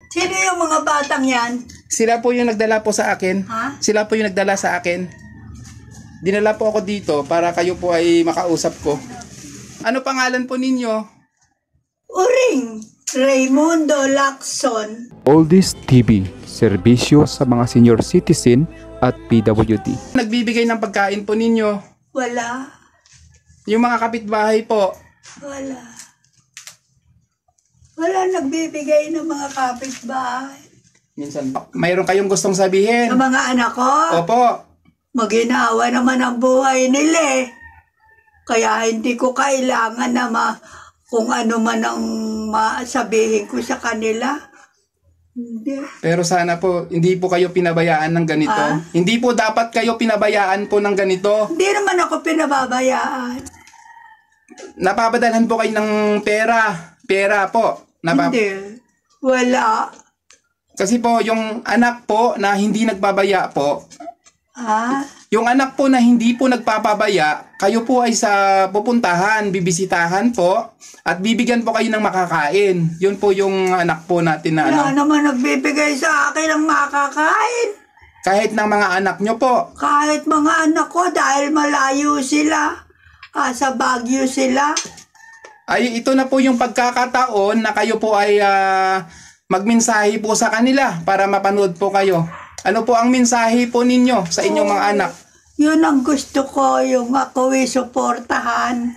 Sino yung mga batang yan? Sila po yung nagdala po sa akin. Ha? Sila po yung nagdala sa akin. Dinala po ako dito para kayo po ay makausap ko. Ano pangalan po ninyo? Uring Raimundo Lacson. Oldies TV, serbisyo sa mga senior citizen at PWD. Nagbibigay ng pagkain po ninyo. Wala. Yung mga kapitbahay po. Wala. Wala nagbibigay ng mga kapitbahay. Minsan po. Mayroon kayong gustong sabihin? Sa mga anak ko, Opo. maginawa naman ang buhay nila eh. Kaya hindi ko kailangan na kung ano man ang masabihin ko sa kanila. Hindi. Pero sana po, hindi po kayo pinabayaan ng ganito. Ah? Hindi po dapat kayo pinabayaan po ng ganito. Hindi naman ako pinababayaan. Napapadalhan po kayo ng pera. Pera po. Hindi. Wala. Kasi po, yung anak po na hindi nagbabaya po, Ha? yung anak po na hindi po nagpapabaya, kayo po ay sa pupuntahan, bibisitahan po, at bibigyan po kayo ng makakain. Yun po yung anak po natin na Wala ano. naman nagbibigay sa akin ng makakain. Kahit ng mga anak nyo po. Kahit mga anak ko dahil malayo sila. Sa Baguio sila. Ay, ito na po yung pagkakataon na kayo po ay magmensahe po sa kanila para mapanood po kayo. Ano po ang mensahe po ninyo sa inyong mga anak? Yun ang gusto ko, yung ako suportahan.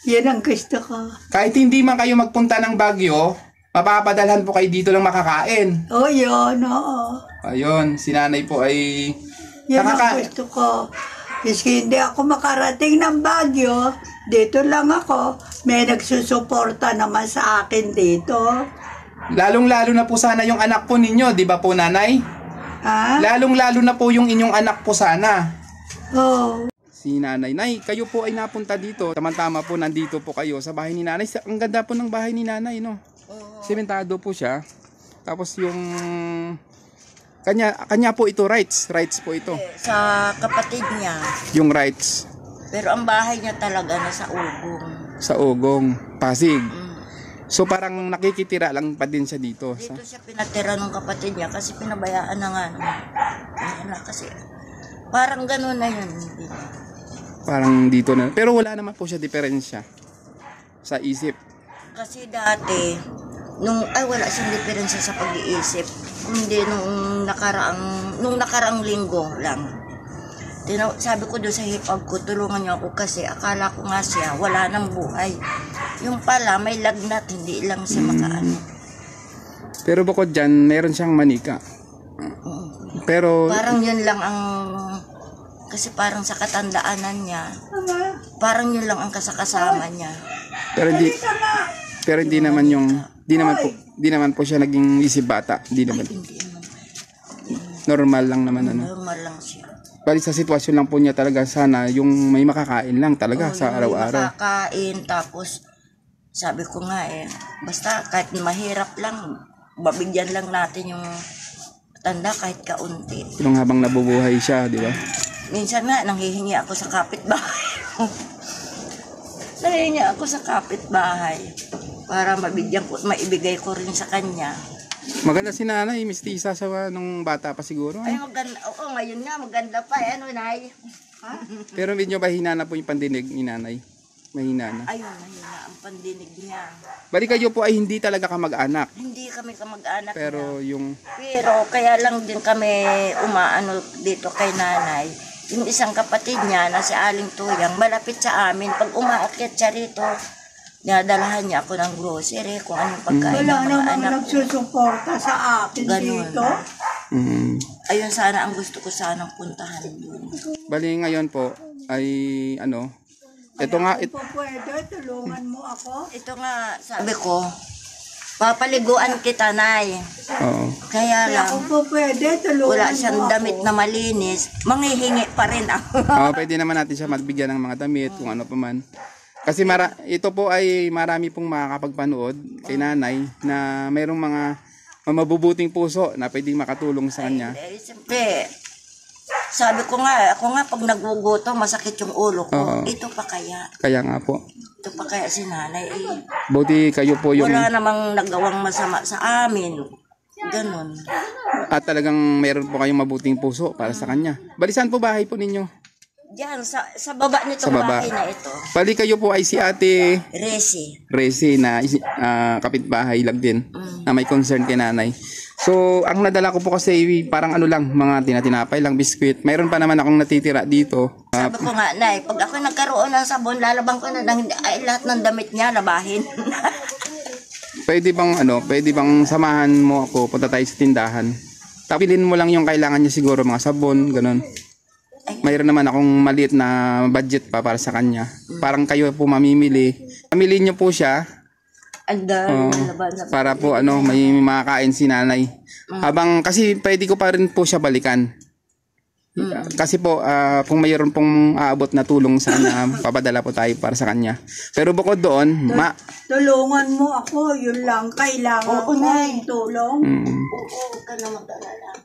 Yun ang gusto ko. Kahit hindi man kayo magpunta ng Baguio, mapapadalhan po kayo dito ng makakain. Yun, oo. Ayun, si nanay po ay Yun ang gusto ko. Miski hindi ako makarating ng Baguio, dito lang ako. May nagsusuporta naman sa akin dito. Lalong-lalo na po sana yung anak po ninyo, di ba po nanay? Ha? Lalong-lalo na po yung inyong anak po sana. Oo. Si nanay, nay, kayo po ay napunta dito. Tama-tama po, nandito po kayo sa bahay ni nanay. Ang ganda po ng bahay ni nanay, no? Sementado po siya. Tapos yung kanya po ito, rights po ito. Sa kapatid niya. Yung rights Pero ang bahay niya talaga nasa Ugong. sa Ugong, Pasig. So parang nakikitira lang pa din siya dito. Dito siya pinatira ng kapatid niya kasi pinabayaan na nga. Ayan na kasi. Parang gano'n na yun. Parang dito na. Pero wala naman po siya diferensya sa isip. Kasi dati, wala siyang diferensya sa pag-iisip. Hindi nung nakaraang linggo lang. Sabi ko doon sa hipag ko, tulungan niyo ako kasi akala ko nga siya, wala nang buhay. Yung pala, may lagnat, hindi lang siya makaano. Pero bukod dyan, meron siyang manika. Pero Parang yun lang ang, kasi parang sa katandaanan niya, parang yun lang ang kasakasama niya. pero hindi naman di naman po siya naging isip bata. Di naman. Hindi naman. Normal lang naman ano. Normal lang siya. Bali sa sitwasyon lang po niya talaga sana yung may makakain lang talaga sa araw-araw. Makakain, tapos sabi ko nga basta kahit mahirap lang, babigyan lang natin yung tanda kahit kaunti. Yung habang nabubuhay siya, di ba? Minsan nga, nanghihingi ako sa kapitbahay. Nanghihingi ako sa kapitbahay para maibigay ko rin sa kanya. Maganda si nanay, mistisa sa nung bata pa siguro. Ay, maganda. Oo, ngayon nga, maganda pa. Ano, Nay? Ha? Pero medyo mahina na po yung pandinig ni nanay. Mahina na. Ayun, mahina ang pandinig niya. Bali kayo po ay hindi talaga kamag-anak. Hindi kami kamag-anak Pero yung Pero kaya lang din kami umaano dito kay nanay. Yung isang kapatid niya na si Aling Tuyang, malapit sa amin. Pag umaakyat siya rito, dinadalahan niya ako ng grocery, kung anong pagkain Wala ng mga namang anak ko. nagsusuporta sa akin Ganun. dito. Ayun sana ang gusto ko sanang puntahan doon. bali ngayon po ay ano, ito nga Kung pwede, tulungan mo ako. Ito nga, sabi ko, papaliguan kita, Nay. oo. Kaya Kaya lang, kung po pwede, tulungan wala mo siyang ako. damit na malinis, manghihingi pa rin ako. Pwede naman natin siya magbigyan ng mga damit kung ano pa man. Kasi ito po ay marami pong makakapagpanood kay nanay na mayroong mga mabubuting puso na pwedeng makatulong sa kanya. Siyempre, sabi ko nga, ako nga pag nagugutom, masakit yung ulo ko. Oo. Ito pa kaya. Kaya nga po. Ito pa kaya si nanay. Buti kayo po yung Wala namang nagawang masama sa amin. Ganon. At talagang meron po kayong mabuting puso para sa kanya. Bali, saan po bahay po ninyo? Diyan, sa baba nitong Sa baba. bahay na ito. Bali, kayo po ay si Ate Resi. na kapitbahay lang din na may concern kay nanay. So, ang nadala ko po kasi parang ano lang, mga tinatinapay lang, biskwit. Mayroon pa naman akong natitira dito. Sabi ko nga, Nay, pag ako nagkaroon ng sabon, lalabang ko na ay, lahat ng damit niya, labahin. Pwede bang samahan mo ako, punta tayo sa tindahan. Tapilin mo lang yung kailangan niya siguro, mga sabon, ganun. Mayroon naman akong maliit na budget pa para sa kanya. Parang kayo po mamimili. Pamiliin niyo po siya. Para po may makakain si nanay. Habang kasi pwede ko pa rin po siya balikan. Kasi po kung mayroon pong aabot na tulong sana, papadala po tayo para sa kanya. Pero bukod doon, Tulungan mo ako, yun lang. Kailangan ko ng tulong. Oo, ka na mag-alala.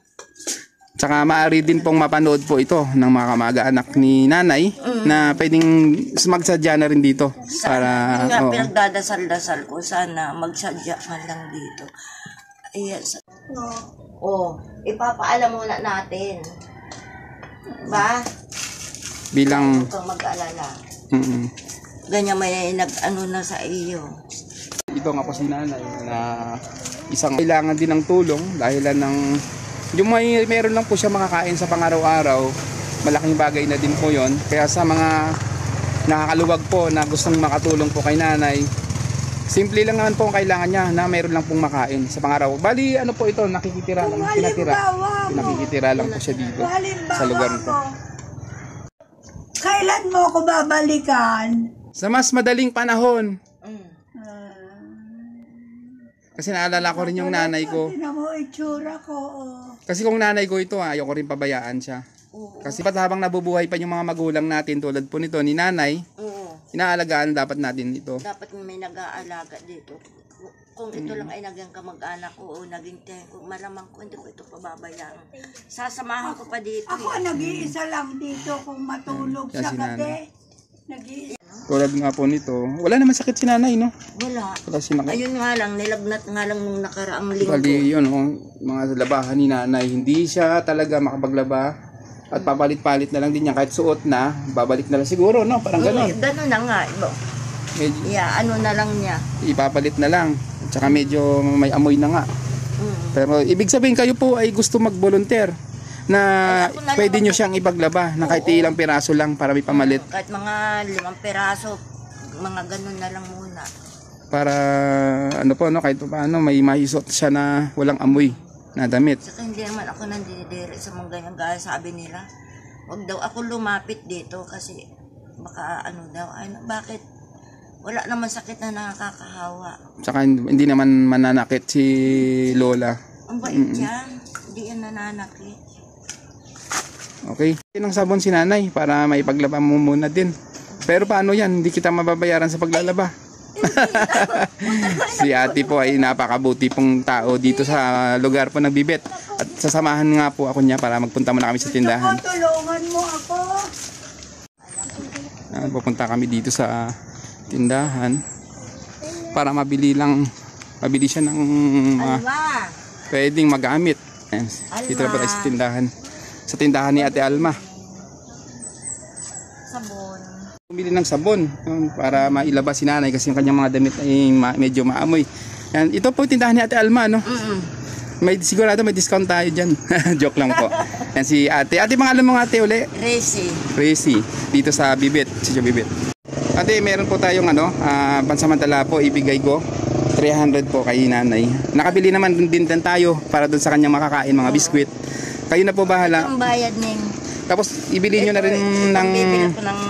Tsaka maaari din pong mapanood po ito ng mga kamag-anak ni nanay na pwedeng magsadya na rin dito. Para, Yun nga, pinagdadasal-dasal ko, sana magsadya man lang dito. Ayan. Ipapaalam muna natin. Ba? bilang... Huwag kang mag-alala. Ganyan may nag-ano na sa iyo. Ito nga po si nanay na isang kailangan din ng tulong dahil ng yung meron lang po siya makakain sa pang-araw-araw, malaking bagay na din po yon. Kaya sa mga nakakaluwag po na gustong makatulong po kay nanay, simple lang naman po ang kailangan niya na meron lang pong makain sa pang-araw. Bali ano po ito, nakikitira lang, nakikitira lang po siya dito sa lugar nito. Kailan mo ako babalikan? Sa mas madaling panahon. Kasi naalala ko rin yung nanay ko. Tingnan mo itsura ko. Kasi kung nanay ko ito, ayoko rin pabayaan siya. Kasi pat habang nabubuhay pa yung mga magulang natin tulad po nito ni nanay, inaalagaan dapat natin ito. Dapat may nag-aalaga dito. Kung ito lang ay naging kamag-anak ko o naging tiyan ko, malamang ko hindi ko ito pababayaan. Sasamahan ko pa dito. Ako nag-iisa lang dito kung matulog sa gabi. Nag-iisa. Tulad nga po nito, wala naman sakit si nanay, no? Wala. Kasi Ayun nga lang, nilagnat nga lang nung nakaraang linggo. Bali yun, mga labahan ni nanay, hindi siya talaga makapaglaba at papalit-palit na lang din niya kahit suot na, babalik na lang siguro, no? Parang gano'n. Gano'n na nga. Ano na lang niya. Ipapalit na lang. At saka medyo may amoy na nga. Pero ibig sabihin kayo po ay gusto mag-volunteer na pwede nyo siyang ipaglaba na kahit ilang piraso lang para may pamalit. Kahit mga 5 piraso, mga ganun na lang muna. Para kahit paano may mahisot siya na walang amoy na damit. Saka hindi naman ako nandidiri sa mga ganyan gaya sabi nila. Huwag daw ako lumapit dito kasi baka bakit? Wala naman sakit na nakakahawa. Saka hindi naman mananakit si Lola. Ang bait yan. Hindi yan nananakit. Okay. Ng sabon si nanay para maipaglaba mo muna din. Pero paano yan? Hindi kita mababayaran sa paglalaba. Si ate po ay napakabuti pong tao dito sa lugar po ng Bibet. At sasamahan nga po ako niya para magpunta muna kami sa tindahan. Tulungan mo ako. Pupunta kami dito sa tindahan para mabili siya ng pwedeng magamit. Dito na pala sa tindahan. Sa tindahan ni Ate Alma. Sabon. Bumili ng sabon para mailabas si nanay kasi yung kanyang mga damit ay medyo maamoy. Yan, ito po tindahan ni Ate Alma, no? Sigurado may discount tayo dyan. Joke lang po. Yan si Ate. Ate, pangalan mo nga ate uli? Resi. Dito sa Bibet. Sa Bibet. Ate, meron po tayong pansamantala po ibigay ko. 300 po kay nanay. Nakabili naman din tayo para doon sa kanyang makakain mga biskwit. Kayo na po bahala. Ang bayad ning. Tapos ibili nyo na rin ng bibili ko ng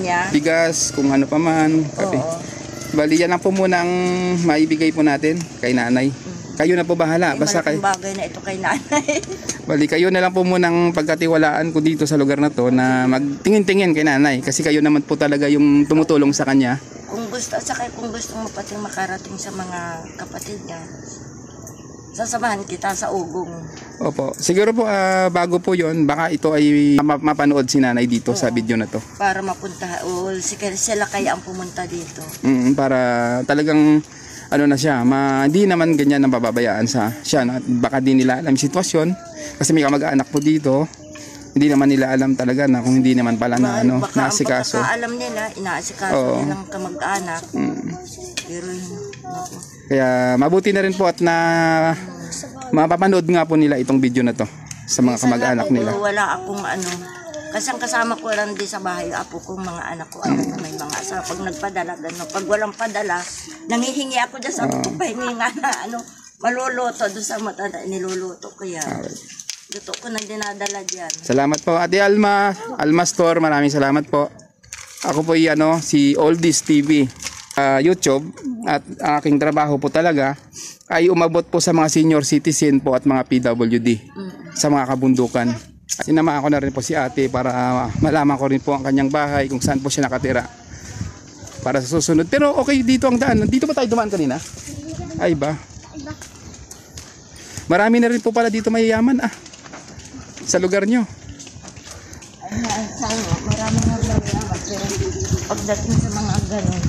niya. bigas, kung ano pa man. Kape. Bali yan lang po muna ang maibigay po natin kay nanay. Kayo na po bahala. Basta kayo. Bagay na ito kay nanay. Bali kayo na lang po muna ang pagkatiwalaan ko dito sa lugar na to na magtingin-tingin kay nanay. Kasi kayo naman po talaga yung tumutulong sa kanya. Kung gusto mo pating makarating sa mga kapatid niya, sasamahan kita sa ugong. Opo. Siguro po bago po yon baka ito ay mapanood si nanay dito sa video na to. Para mapunta. Sila kaya ang pumunta dito. Para talagang ano na siya, hindi naman ganyan ang pababayaan siya. No? At baka di nila alam yung sitwasyon kasi may kamag-anak po dito. Hindi naman nila alam talaga na kung hindi naman pala na naasikaso. Baka alam nila, inaasikaso nilang kamag-anak. Pero kaya mabuti na rin po at na mapapanood nga po nila itong video na to sa mga kamag-anak nila. Wala akong kasama ko lang din sa bahay, apo kong mga anak ko, na may mga asawa. Pag nagpadala, pag walang padala, nangihingi ako dyan sa pahininga na maluluto doon sa matanda, niluluto ko yan. Luto ko nang dinadala dyan. Salamat po Ate Alma Store, maraming salamat po. Ako po si Oldies TV YouTube, at aking trabaho po talaga ay umabot po sa mga senior citizen po at mga PWD sa mga kabundukan. Sinama ako na rin po si ate para malaman ko rin po ang kanyang bahay, kung saan po siya nakatira para sa susunod. Pero okay, dito ang daan. Dito ba tayo dumaan kanina? Ay ba? Marami na rin po pala dito mayayaman sa lugar nyo. Marami na mayayaman, pero pagdating sa mga ganun,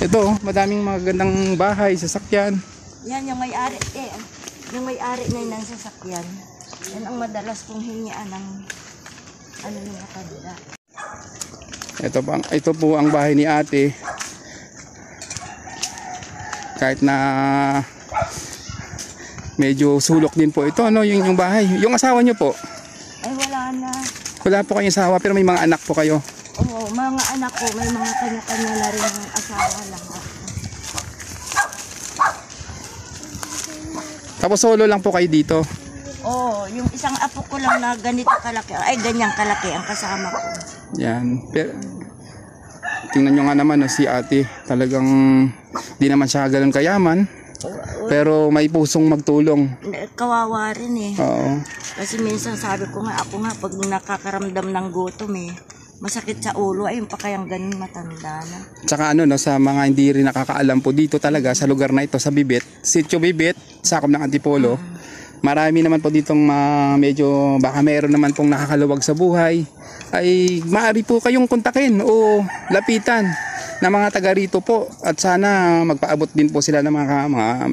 ito, madaming magandang bahay, sasakyan. Yan yung may-ari yung may-ari na yun ng sasakyan. Yan ang madalas kong hingian ng nila kanila. Ito po ang bahay ni ate. Kahit na medyo sulok din po ito, yung bahay. Yung asawa nyo po? Ay wala na. Wala po kayong asawa pero may mga anak po kayo? Oo, mga anak ko, may mga kanya-kanya na rin ang asawa lahat. Tapos solo lang po kayo dito? Oo, yung isang apo ko lang na ganito kalaki, ay ganyang kalaki ang kasama ko. Yan. Pero, tingnan nyo nga naman si ate, talagang di naman siya ganun kayaman. Pero may pusong magtulong. Kawawa rin Oo. Kasi minsan sabi ko nga, ako nga pag nakakaramdam ng gutom masakit sa ulo, ayun pa kayang ganun matanda na. Tsaka sa mga hindi rin nakakaalam po dito talaga sa lugar na ito sa Bibit, Sitio Bibit, sakop ng Antipolo. Marami naman po ditong medyo baka meron naman pong nakakaluwag sa buhay, ay maaari po kayong kontakin o lapitan na mga taga rito po, at sana magpaabot din po sila ng mga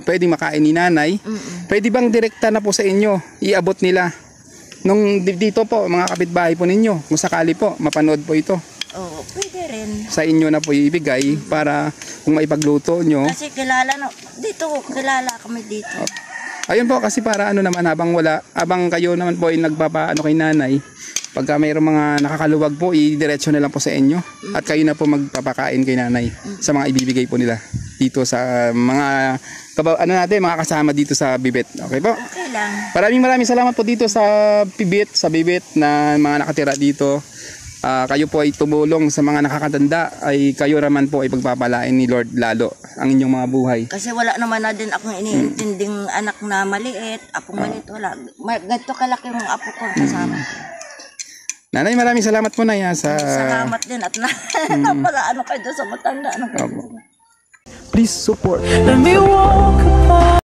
pwedeng makain ni nanay. Pwede bang direkta na po sa inyo iabot nila nung dito po, mga kapitbahay po ninyo, kung sakali po mapanood po ito? Oo, pwede rin. Sa inyo na po ibigay para kung maipagluto nyo. Kasi kilala kami dito. Ayun po, kasi para naman habang kayo naman po ay nagpapaano kay nanay, pagka mayroong mga nakakaluwag po, idiretso na lang po sa inyo at kayo na po magpapakain kay nanay sa mga ibibigay po nila dito sa mga mga kasama dito sa Bibit. Okay po? Okay lang. Maraming salamat po dito sa Bibit na mga nakatira dito. Kayo po ay tumulong sa mga nakakatanda, ay kayo naman po ay pagpapalain ni Lord lalo ang inyong mga buhay. Kasi wala naman na din akong iniintinding anak na maliit, apong maliit, wala. Ganito kalaki yung apo ko kasama. Nanay, maraming salamat po na Salamat din at napala kayo sa matanda. Please support. Let me walk upon